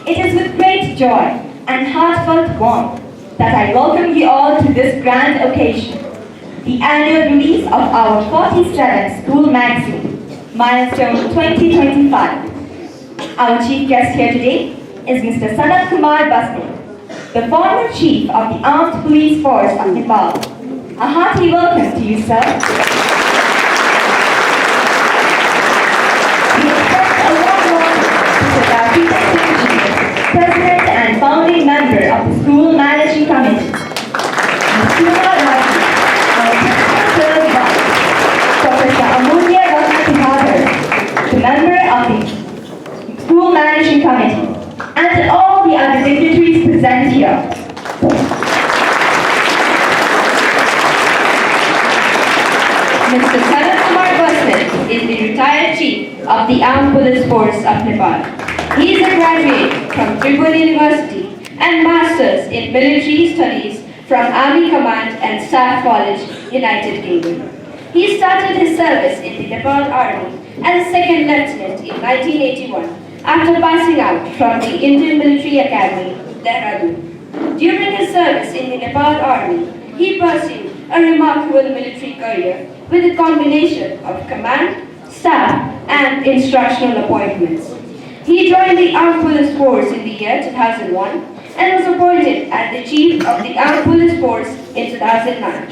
It is with great joy and heartfelt warmth that I welcome you all to this grand occasion, the annual release of our 47th school magazine, Milestone 2025. Our chief guest here today is Mr. Sanat Kumar Basnet, the former chief of the Armed Police Force of Nepal. A hearty welcome to you, sir. We extend a warm welcome to our Pritam Singh, President and founding member of the School Managing Committee. Amulya Ratna, our Principal Third Vice, Professor Amulya Ratna Tuladhar, the member of the School Managing Committee, and all the other dignitaries present here. Mr. Sanat Kumar Basnet is the retired chief of the Armed Police Force of Nepal. He is a graduate from Prabal University and Masters in Military Studies from Army Command and Staff College, United Kingdom. He started his service in the Nepal Army as a second lieutenant in 1981 after passing out from the Indian Military Academy, Dehradun. During his service in the Nepal Army, he pursued a remarkable military career with a combination of command, staff, and instructional appointments. He joined the Armed Police Force in the year 2001 and was appointed as the Chief of the Armed Police Force in 2009.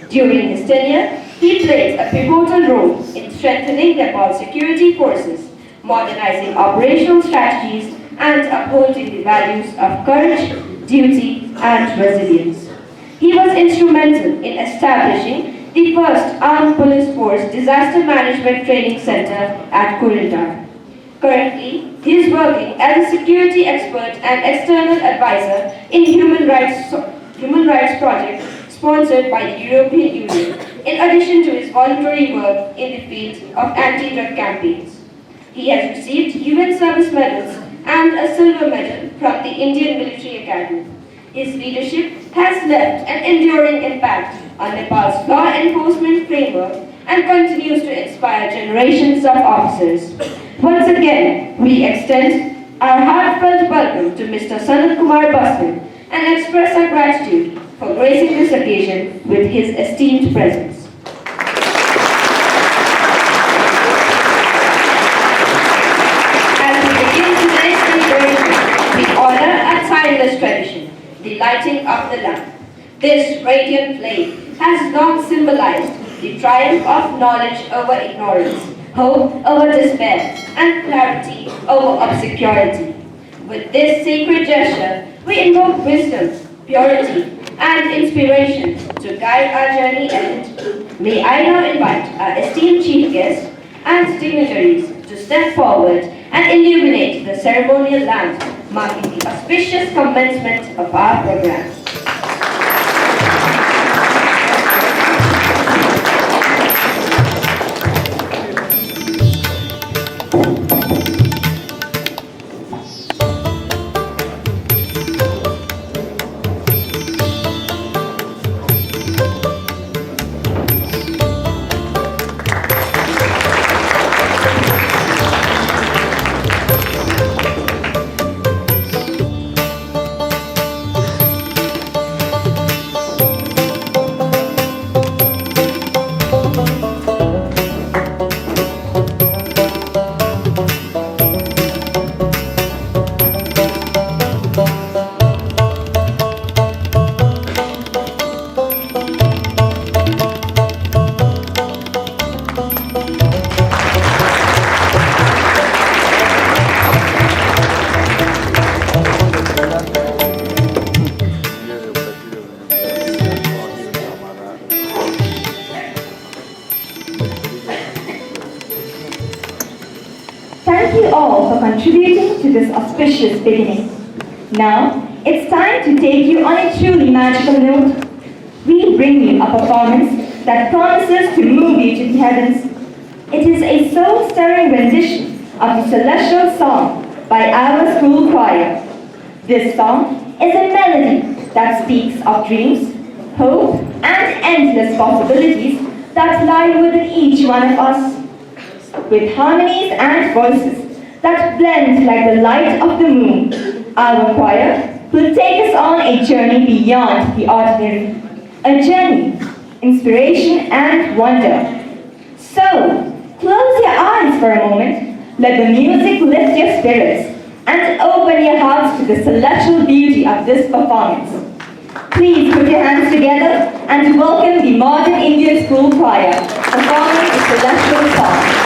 During his tenure, he played a pivotal role in strengthening Nepal's security forces, modernizing operational strategies, and upholding the values of courage, duty, and resilience. He was instrumental in establishing the first Armed Police Force Disaster Management Training Center at Kurindar. Currently, he is working as a security expert and external advisor in human rights project sponsored by the European Union, in addition to his voluntary work in the field of anti-drug campaigns. He has received UN Service Medals and a silver medal from the Indian Military Academy. His leadership has left an enduring impact on Nepal's law enforcement framework and continues to inspire generations of officers. Once again, we extend our heartfelt welcome to Mr. Sanat Kumar Basnet and express our gratitude for gracing this occasion with his esteemed presence. As we begin today's celebration, we honor a timeless tradition, the lighting of the lamp. This radiant flame has long symbolized the triumph of knowledge over ignorance, hope over despair, and clarity over obscurity. With this sacred gesture, we invoke wisdom, purity, and inspiration to guide our journey ahead. May I now invite our esteemed chief guests and dignitaries to step forward and illuminate the ceremonial lamp, marking the auspicious commencement of our program. Thank you all for contributing to this auspicious beginning. Now, it's time to take you on a truly magical note. We bring you a performance that promises to move you to the heavens. It is a soul-stirring rendition of the celestial song by our school choir. This song is a melody that speaks of dreams, hope, and endless possibilities that lie within each one of us. With harmonies and voices that blend like the light of the moon, Our choir will take us on a journey beyond the ordinary, a journey, inspiration and wonder. So, close your eyes for a moment, let the music lift your spirits, and open your hearts to the celestial beauty of this performance. Please put your hands together and welcome the Modern Indian School Choir performing the celestial song.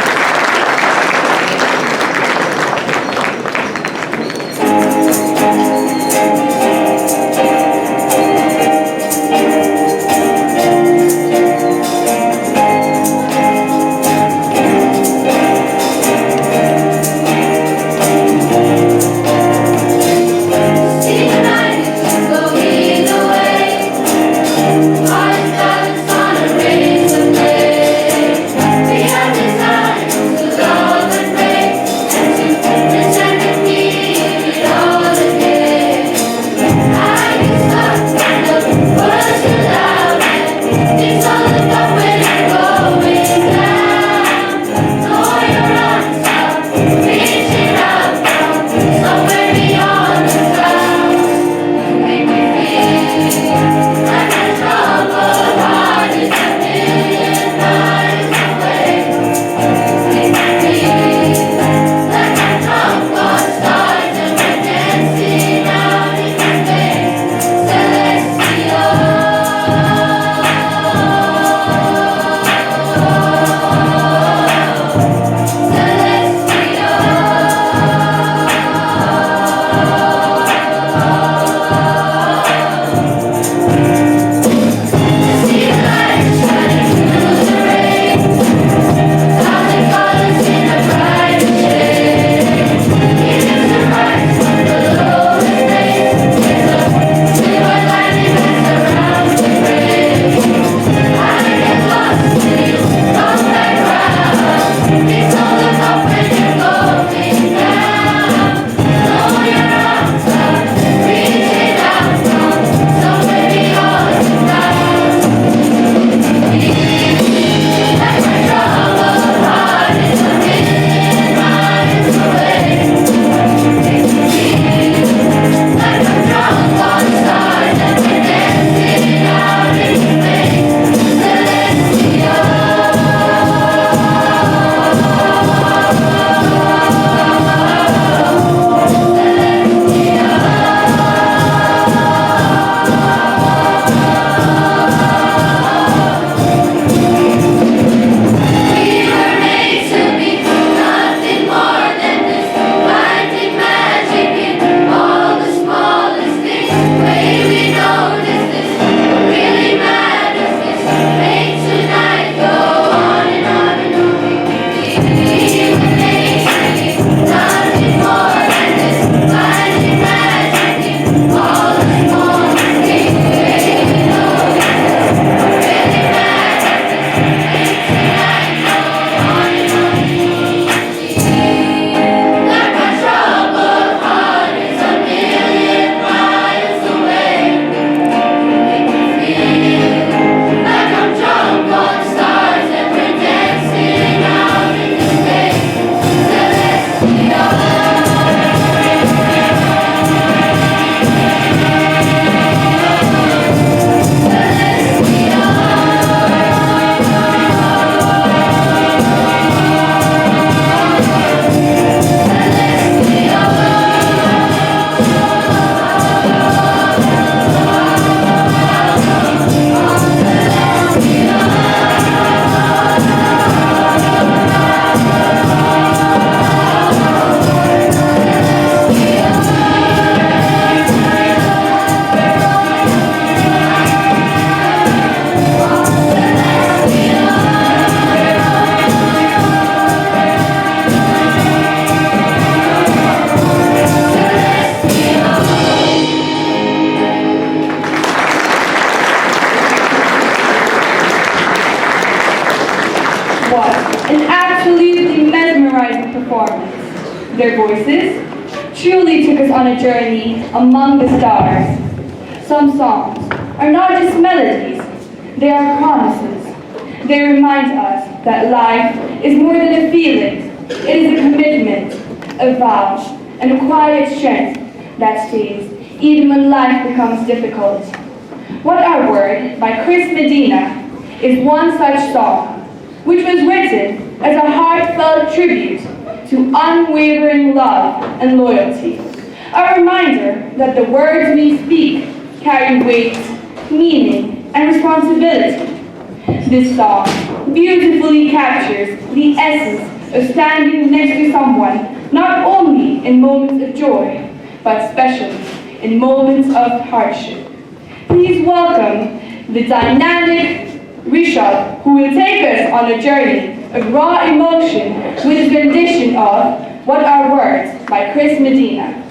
Their voices truly took us on a journey among the stars. Some songs are not just melodies, they are promises. They remind us that life is more than a feeling. It is a commitment, a vow, and a quiet strength that stays even when life becomes difficult. What Our Word by Chris Medina is one such song, which was written as a heartfelt tribute to unwavering love and loyalty. A reminder that the words we speak carry weight, meaning, and responsibility. This song beautifully captures the essence of standing next to someone, not only in moments of joy, but especially in moments of hardship. Please welcome the dynamic Rishabh, who will take us on a journey of raw emotion with his rendition of What Are Words by Chris Medina.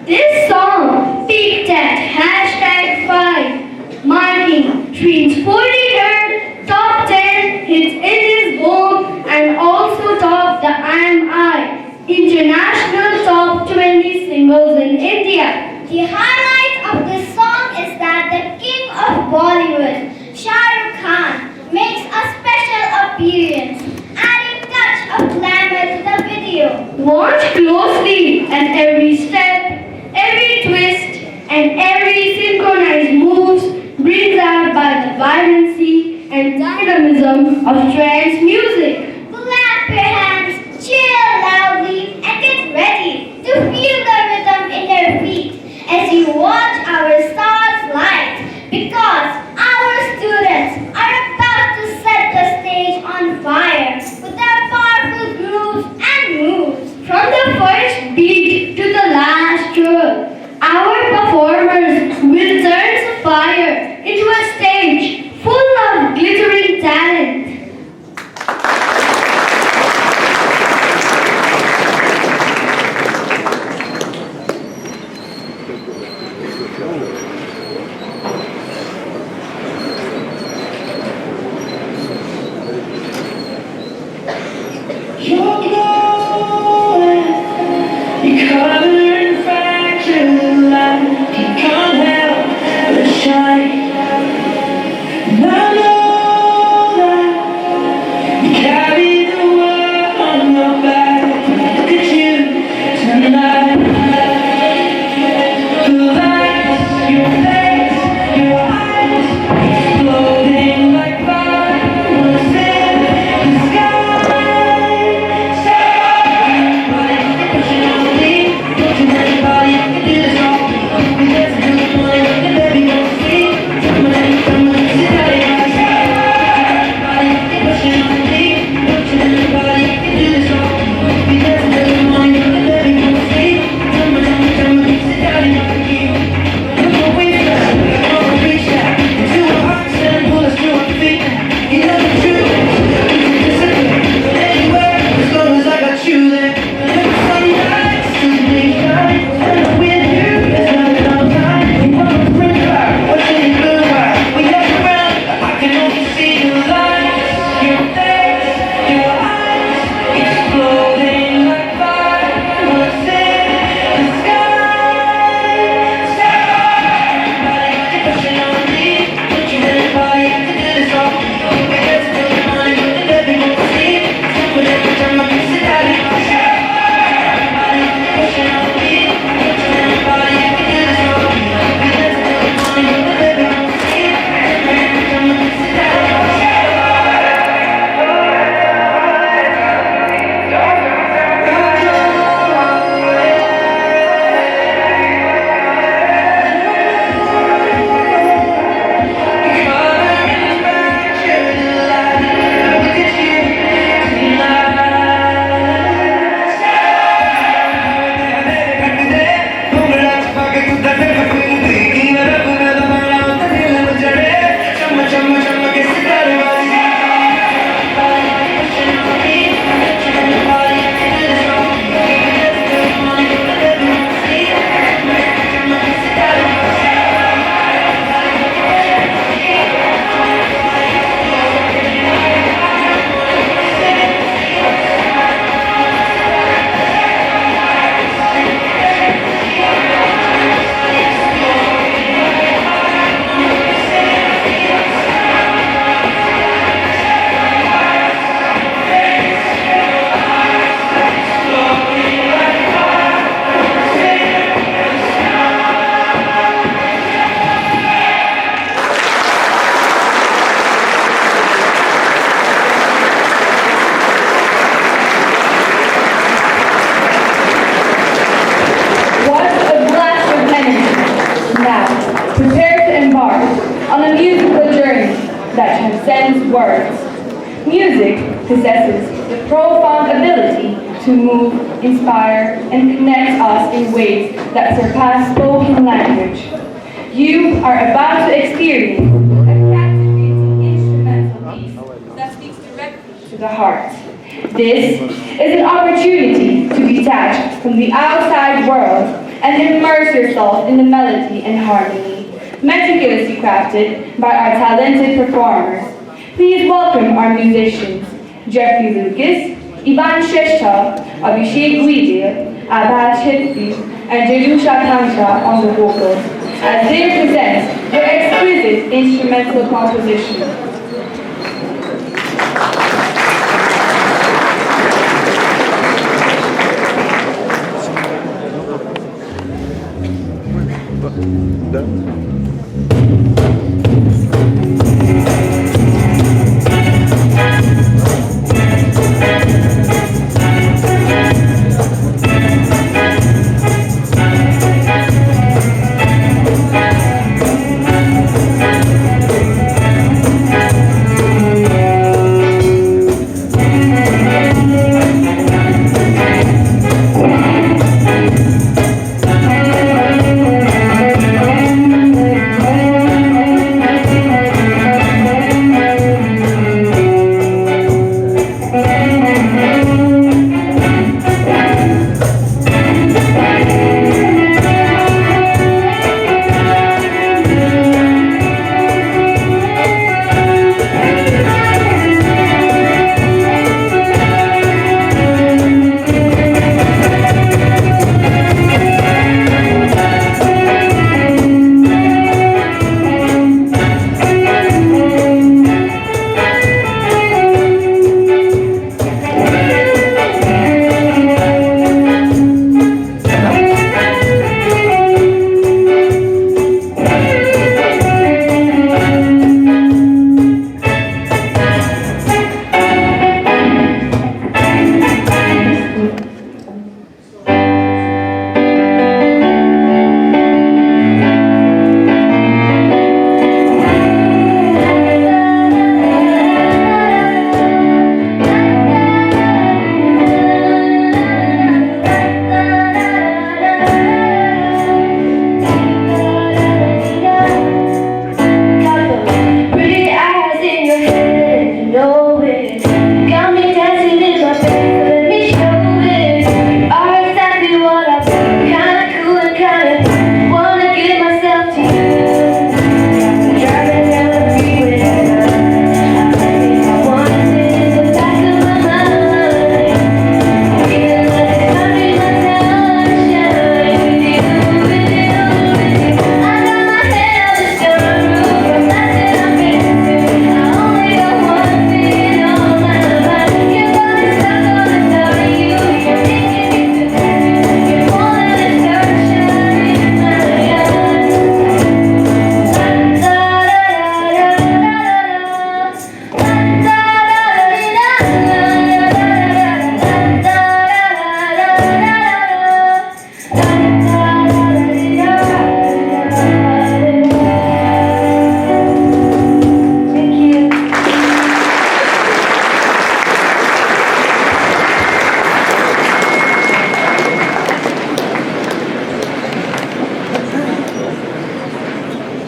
This song peaked at #5, marking Treen's 43rd top 10 hit in his home and also topped the IMI International Top 20 Singles in India. The highlight of this song is and every synchronized moves brings out by the vibrancy and dynamism of trance music. Clap your hands, cheer loudly, and get ready to feel the rhythm in your feet as you watch our stars light, because our students are about to set the stage on fire with their powerful grooves and moves. From the first beat to the last trill, our performers will turn the fire into a stage full of glittering talent. that transcends words. Music possesses the profound ability to move, inspire, and connect us in ways that surpass spoken language. You are about to experience a captivating instrumental piece that speaks directly to the heart. This is an opportunity to detach from the outside world and immerse yourself in the melody and harmony, meticulously crafted by our talented performers. Please welcome our musicians, Jeffrey Lucas, Ivan Shrestha, Abhishek Guide, Abhaj Hetty, and Jerusha Kancha on the vocals, as they present their exquisite instrumental composition.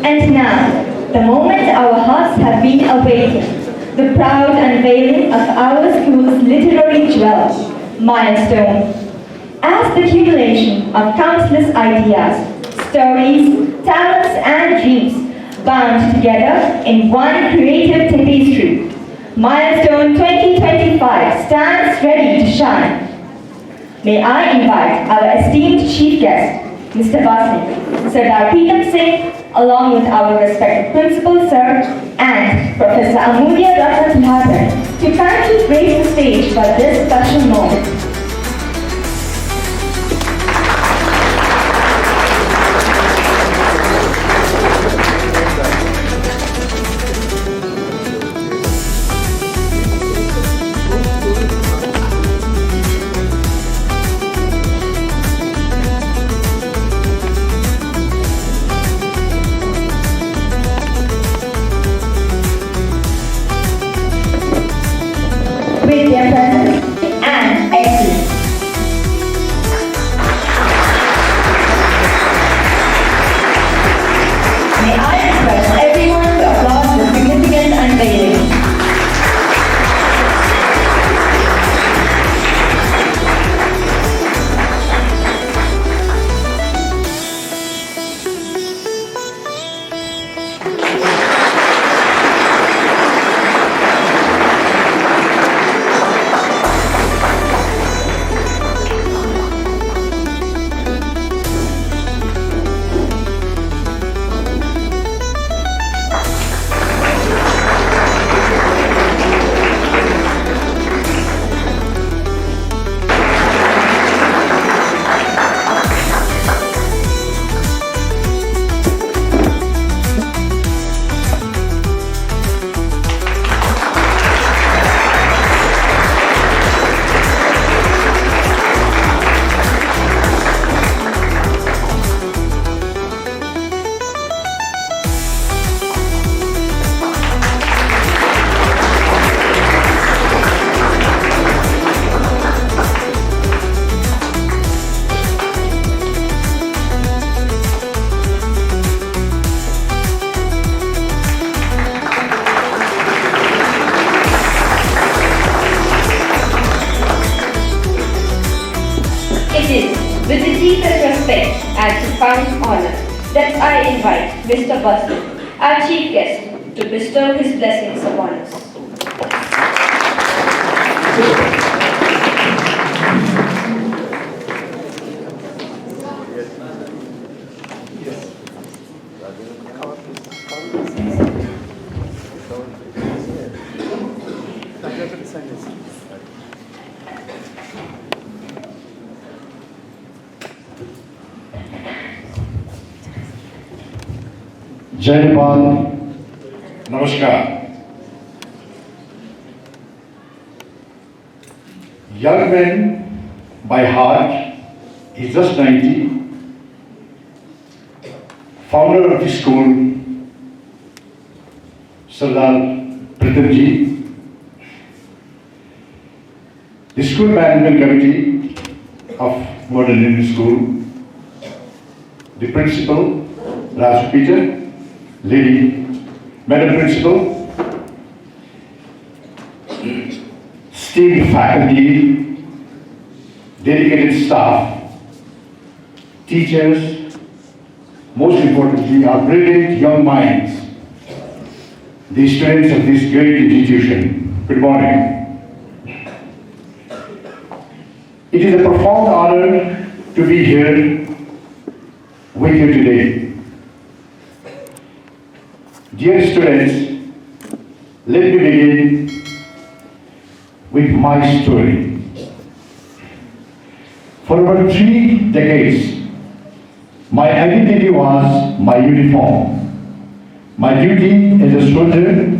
And now, the moment our hearts have been awaiting, the proud unveiling of our school's literary jewel, Milestone. As the accumulation of countless ideas, stories, talents, and dreams bound together in one creative tapestry, Milestone 2025 stands ready to shine. May I invite our esteemed chief guest, Mr. Basnet, Sir Pritam Singh, along with our respected principal, sir, and Professor Amulya Ratna Tuladhar, to kindly grace the stage for this special moment. With their presence and excellence. May I request everyone to applaud the significant unveiling. Mr. Basnet, our chief guest, to bestow his blessings upon us. Jai Nepal, Namaskar. Young man by heart, he's just 90, founder of the school, Sardar Pritam Singh, the school management committee of Modern Indian School, the principal, Raj Peter, Lady, Madam Principal, esteemed faculty, dedicated staff, teachers, most importantly, our brilliant young minds, the students of this great institution. Good morning. It is a profound honor to be here with you today. Dear students, let me begin with my story. For over 3 decades, my identity was my uniform, my duty as a soldier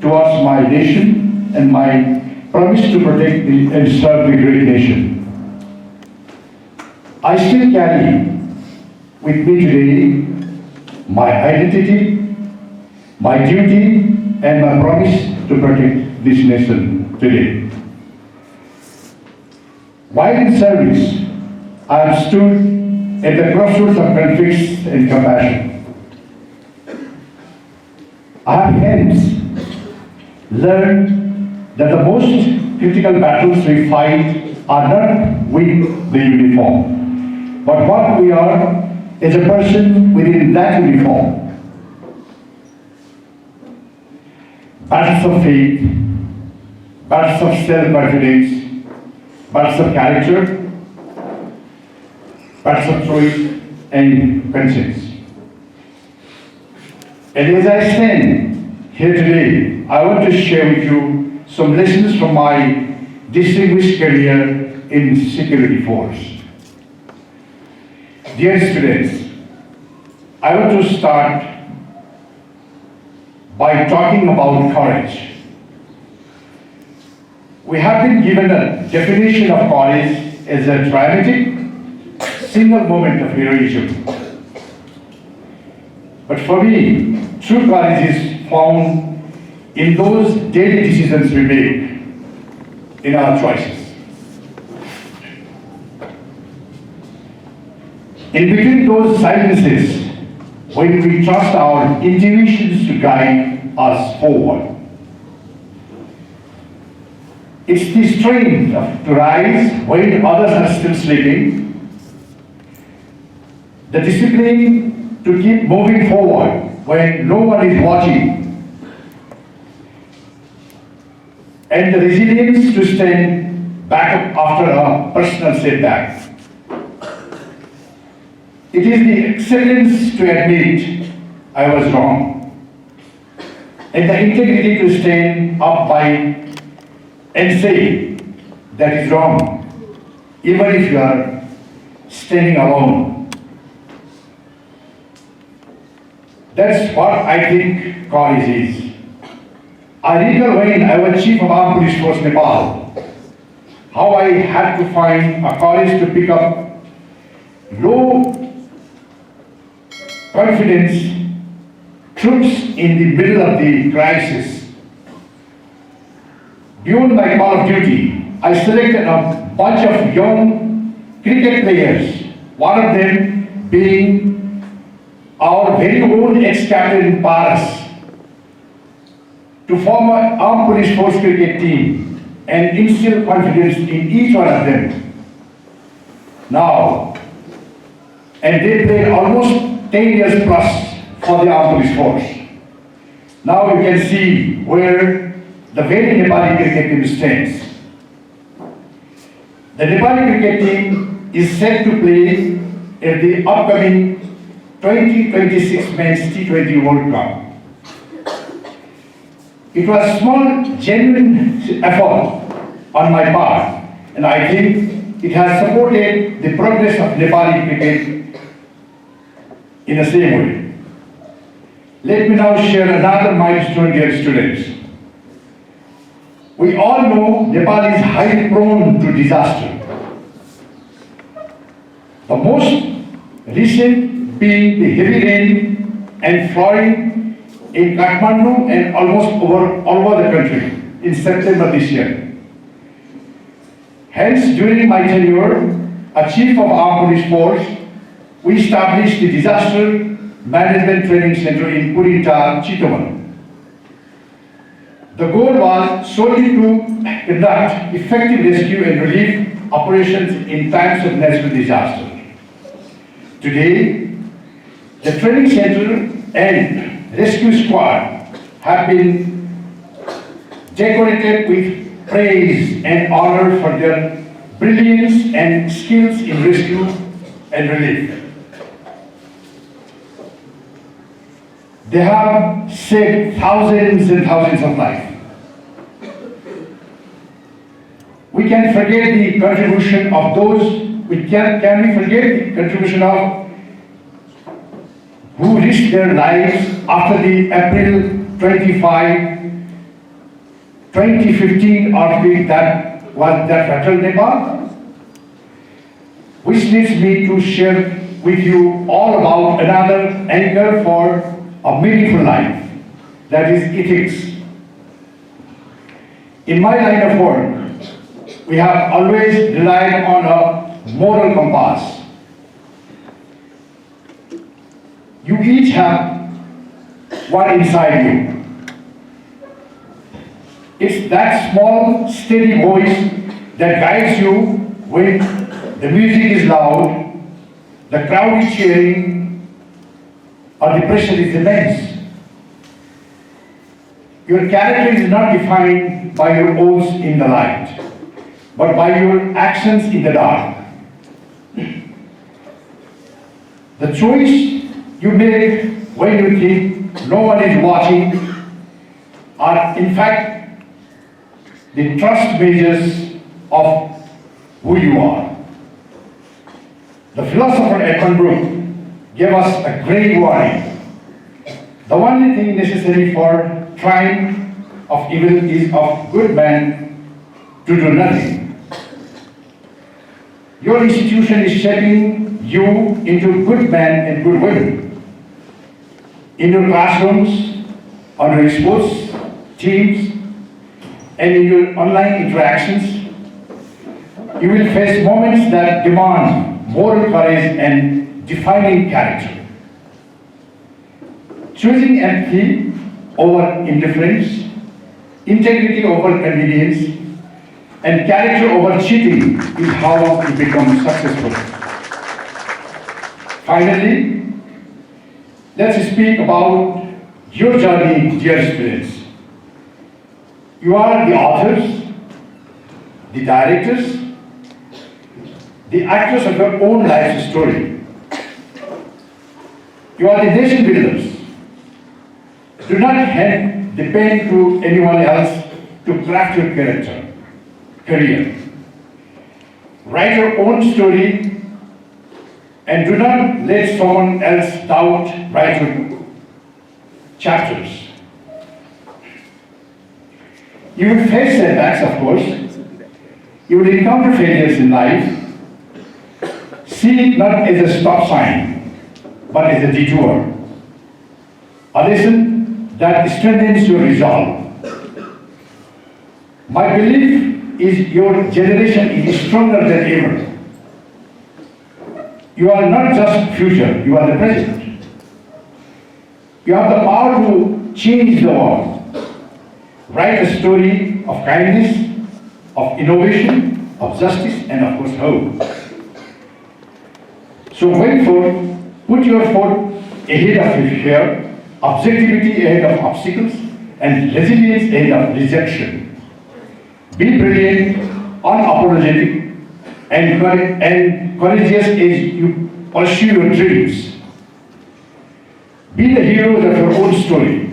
towards my nation, and my promise to protect and serve the great nation. I still carry with me today my identity, my duty, and my promise to protect this nation today. While in service, I have stood at the crossroads of conflicts and compassion. I have hence learned that the most critical battles we fight are not with the uniform, but what we are as a person within that uniform. Battles of faith, battles of self-confidence, battles of character, battles of truth and conscience. And as I stand here today, I want to share with you some lessons from my distinguished career in security force. Dear students, I want to start by talking about courage. We have been given a definition of courage as a dramatic, single moment of heroism. But for me, true courage is found in those daily decisions we make, in our choices. In between those silences, when we trust our intuitions to guide us forward. It's the strength to rise when others are still sleeping, the discipline to keep moving forward when no one is watching, and the resilience to stand back up after a personal setback. It is the excellence to admit I was wrong, and the integrity to stand up by and say that is wrong, even if you are standing alone. That's what I think courage is. I recall when I was Chief of Armed Police Force Nepal, how I had to find a courage to pick up low confidence troops in the middle of the crisis. Beyond my call of duty, I selected a bunch of young cricket players, one of them being our very own ex-captain Paras, to form an armed police force cricket team and instill confidence in each one of them. Now, and they played almost 10 years plus for the armed police force. Now you can see where the very Nepali cricket team stands. The Nepali cricket team is set to play at the upcoming 2026 Men's T20 World Cup. It was a small, genuine effort on my part, and I think it has supported the progress of Nepali cricket in the same way. Let me now share another milestone, dear students. We all know Nepal is highly prone to disaster. The most recent being the heavy rain and flooding in Kathmandu and almost all over the country in September this year. Hence, during my tenure as Chief of Armed Police Force, we established the Disaster Management Training Center in Purinta, Chitaman. The goal was solely to conduct effective rescue and relief operations in times of natural disaster. Today, the training center and rescue squad have been decorated with praise and honor for their brilliance and skills in rescue and relief. They have saved thousands and thousands of lives. We can forget the contribution of those, can we forget the contribution of who risked their lives after the April 25, 2015 earthquake that rattled Nepal? Which leads me to share with you all about another anchor for a meaningful life, that is ethics. In my line of work, we have always relied on a moral compass. You each have one inside you. It's that small, steady voice that guides you when the music is loud, the crowd is cheering, or the pressure is immense. Your character is not defined by your oaths in the light, but by your actions in the dark. The choice you make when you think no one is watching are in fact the trust measures of who you are. The philosopher Edmund Burke gave us a great warning. The only thing necessary for triumph of evil is of good man to do nothing. Your institution is shaping you into good men and good women. In your classrooms, on your sports teams, and in your online interactions, you will face moments that demand moral courage and defining character. Choosing empathy over indifference, integrity over convenience, and character over cheating is how you become successful. Finally, let's speak about your journey, dear students. You are the authors, the directors, the actors of your own life story. You are the nation builders. Do not hand the pen to anyone else to craft your career. Write your own story and do not let someone else write your chapters. You will face setbacks, of course. You will encounter failures in life. See it not as a stop sign, but as a detour. A lesson that strengthens your resolve. My belief is your generation is stronger than ever. You are not just future, you are the present. You have the power to change the world. Write a story of kindness, of innovation, of justice, and of course hope. So put your ahead of fear, objectivity ahead of obstacles, and resilience ahead of rejection. Be brilliant, unapologetic, and courageous as you pursue your dreams. Be the heroes of your own story.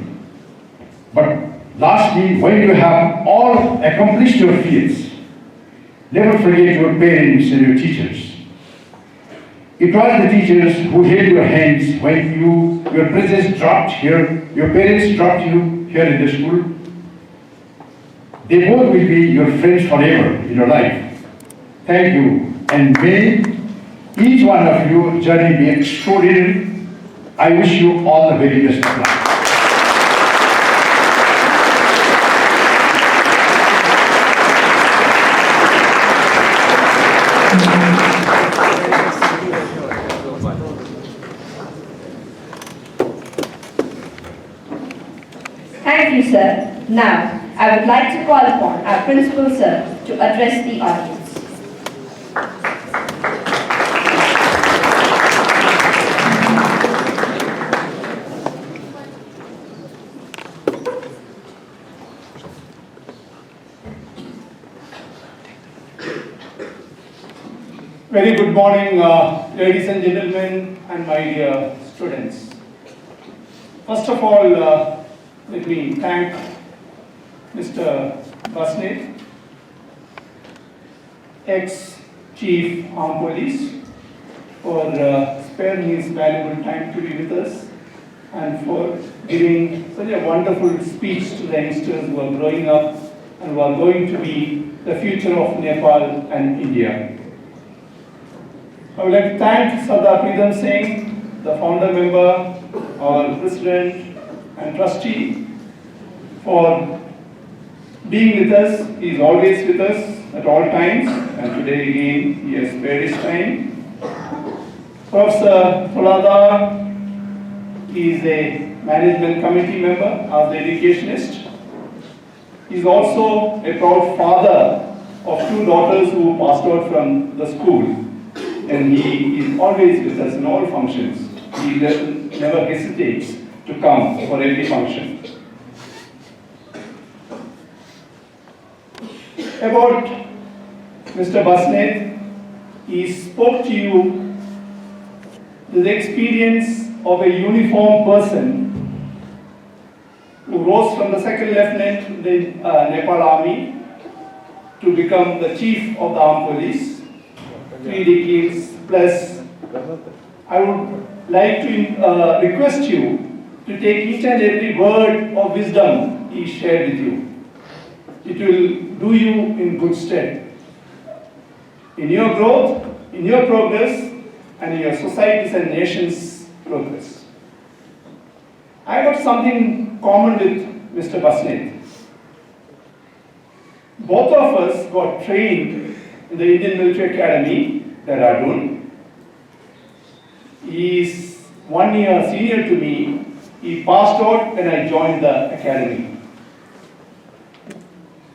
But lastly, when you have all accomplished your feats, never forget your parents and your teachers. It was the teachers who held your hands when your presence dropped here, your parents dropped you here in the school. They both will be your friends forever in your life. Thank you, and may each one of your journey be extraordinary. I wish you all the very best of luck. Thank you, sir. Now, I would like to call upon our principal, sir, to address the audience. Very good morning, ladies and gentlemen, and my dear students. First of all, let me thank Mr. Basnet, ex-Chief Armed Police, for sparing his valuable time to be with us and for giving such a wonderful speech to the youngsters who are growing up and who are going to be the future of Nepal and India. I would like to thank Sardar Pritam Singh, the founder member, our president and trustee, for being with us. He is always with us at all times, and today again he has spared his time. Professor Tuladhar is a management committee member, as the educationist. He is also a proud father of 2 daughters who passed out from the school. And he is always with us in all functions. He never hesitates to come for every function. About Mr. Basnet, he spoke to you the experience of a uniformed person who rose from the second lieutenant in the Nepal army to become the chief of the armed police. 3 decades plus. I would like to request you to take each and every word of wisdom he shared with you. It will do you in good stead in your growth, in your progress, and in your society's and nation's progress. I got something common with Mr. Basnet. Both of us got trained in the Indian Military Academy, Dehradun. He is 1 year senior to me. He passed out when I joined the academy.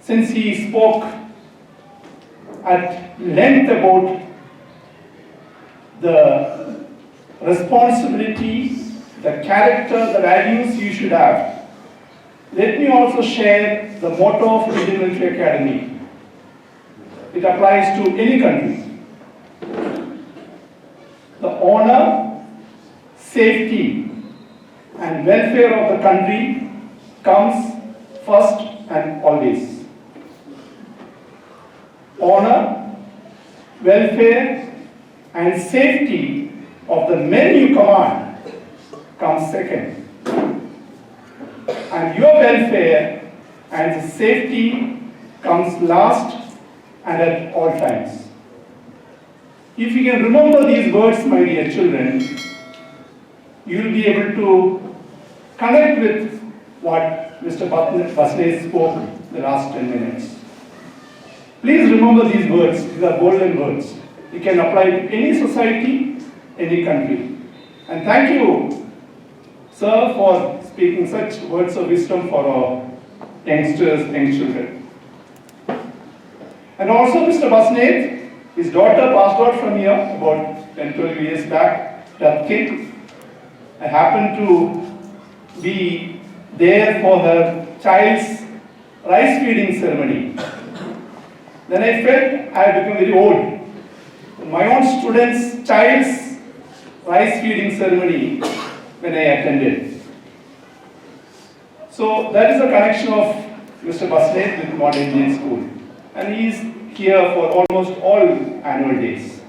Since he spoke at length about the responsibility, the character, the values you should have, let me also share the motto of Indian Military Academy. It applies to any country. The honor, safety, and welfare of the country comes first and always. Honor, welfare, and safety of the men you command comes second. And your welfare and the safety comes last and at all times. If you can remember these words, my dear children, you will be able to connect with what Mr. Basnet spoke the last 10 minutes. Please remember these words. These are golden words. You can apply to any society, any country. And thank you, sir, for speaking such words of wisdom for our youngsters and children. And also Mr. Basnet, his daughter passed out from here about 10-12 years back, that kid. I happened to be there for her child's rice feeding ceremony. Then I felt I had become very old. My own student's child's rice feeding ceremony when I attended. So that is the connection of Mr. Basnet with Modern Indian School. And he is here for almost all annual days.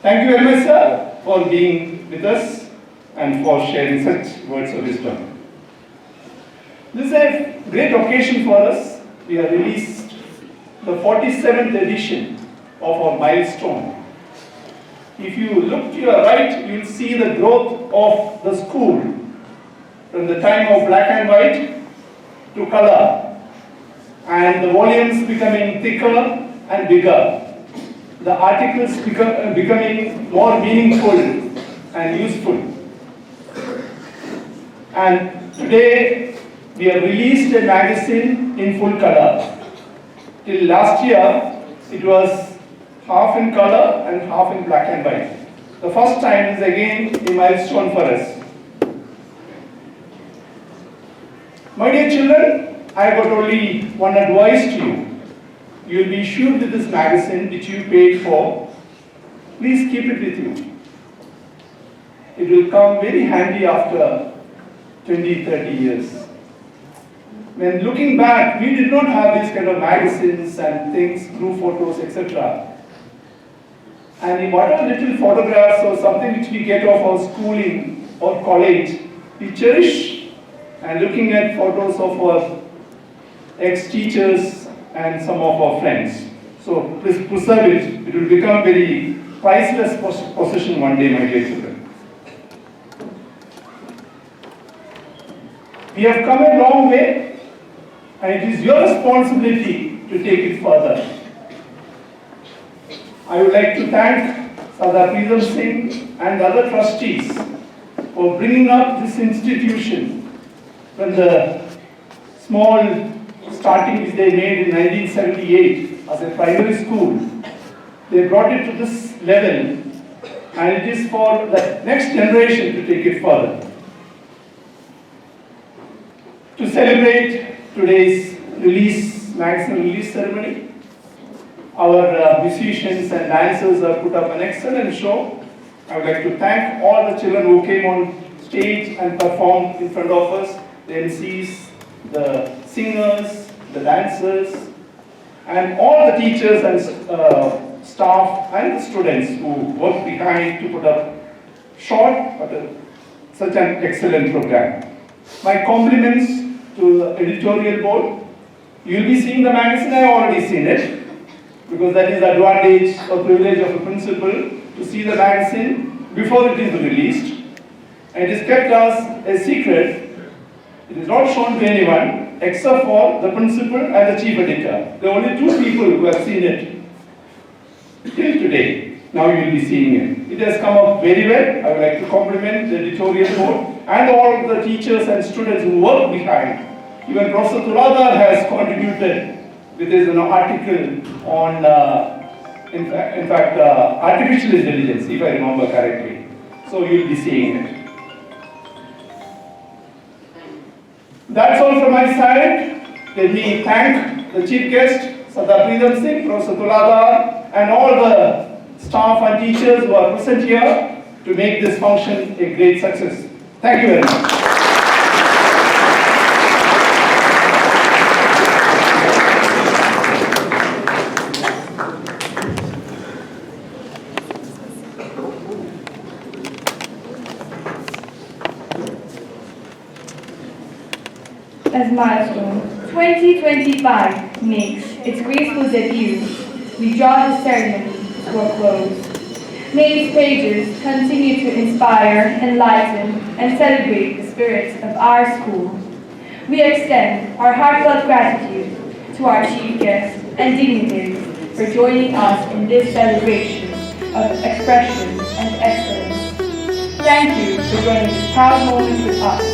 Thank you very much, sir, for being with us and for sharing such words of wisdom. This is a great occasion for us. We have released the 47th edition of our Milestone. If you look to your right, you will see the growth of the school from the time of black and white to color, and the volumes becoming thicker and bigger, the articles becoming more meaningful and useful. And today we have released a magazine in full color. Till last year it was half in color and half in black and white. The first time is again a milestone for us. My dear children, I got only one advice to you. You will be issued with this magazine which you paid for. Please keep it with you. It will come very handy after 20, 30 years. When looking back, we did not have these kind of magazines and things, group photos, etc. And whatever little photographs or something which we get of our schooling or college, we cherish. And looking at photos of our ex-teachers and some of our friends. So please preserve it. It will become very priceless possession one day, my dear children. We have come a long way, and it is your responsibility to take it further. I would like to thank Sardar Pritam Singh and the other trustees for bringing up this institution from the small starting which they made in 1978 as a primary school. They brought it to this level, and it is for the next generation to take it further. To celebrate today's magazine release ceremony, our musicians and dancers have put up an excellent show. I would like to thank all the children who came on stage and performed in front of us, the MCs, the singers, the dancers, and all the teachers and staff and the students who worked behind to put up short but such an excellent program. My compliments to the editorial board. You will be seeing the magazine. I have already seen it, because that is the advantage or privilege of a principal to see the magazine before it is released. And it is kept as a secret. It is not shown to anyone except for the principal and the chief editor. There are only two people who have seen it till today. Now you will be seeing it. It has come up very well. I would like to compliment the editorial board and all of the teachers and students who work behind. Even Professor Tuladhar has contributed with his article on, artificial intelligence, if I remember correctly. So you will be seeing it. That's all from my side. Let me thank the chief guest, Sardar Pritam Singh, Professor Tuladhar, and all the staff and teachers who are present here to make this function a great success. Thank you very much. As Milestone 2025 makes its graceful debut, we draw the ceremony to a close. May its pages continue to inspire, enlighten, and celebrate the spirits of our school. We extend our heartfelt gratitude to our chief guests and dignitaries for joining us in this celebration of expression and excellence. Thank you for joining this proud moment with us.